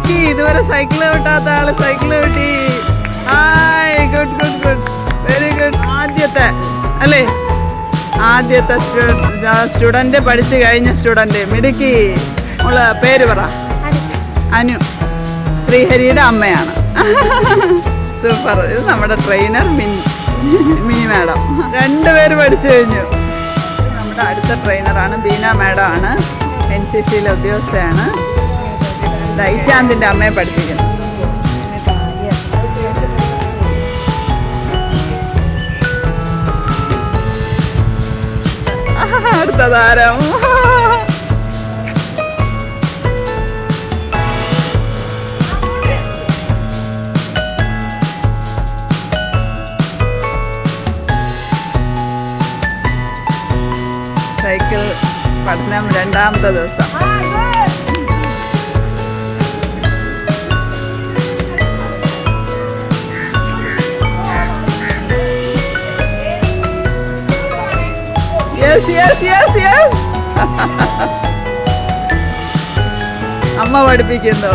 മിടുക്കി, ഇതുവരെ സൈക്കിള് വിട്ടാത്ത ആള് സൈക്കിള് വിട്ടി. Hi, good good good, very good. ആദ്യത്തെ അല്ലേ, ആദ്യത്തെ സ്റ്റുഡൻറ്, പഠിച്ചു കഴിഞ്ഞ സ്റ്റുഡൻറ്. മിടുക്കി. മോള് പേര് പറ. അനു, ശ്രീഹരിയുടെ അമ്മയാണ്. സൂപ്പർ. ഇത് നമ്മുടെ ട്രെയിനർ മിനി മാഡം. രണ്ടുപേര് പഠിച്ചു കഴിഞ്ഞു. നമ്മുടെ അടുത്ത ട്രെയിനറാണ് ബീന മാഡം ആണ്. NCCയിലെ ഉദ്യോഗസ്ഥയാണ്. ദൈശാന്തിൻ്റെ അമ്മയെ പഠിപ്പിക്കുന്നു. അടുത്ത താരം. സൈക്കിൾ പഠനം രണ്ടാമത്തെ ദിവസം. Yes yes yes yes. അമ്മ പഠിപ്പിക്കുന്നു.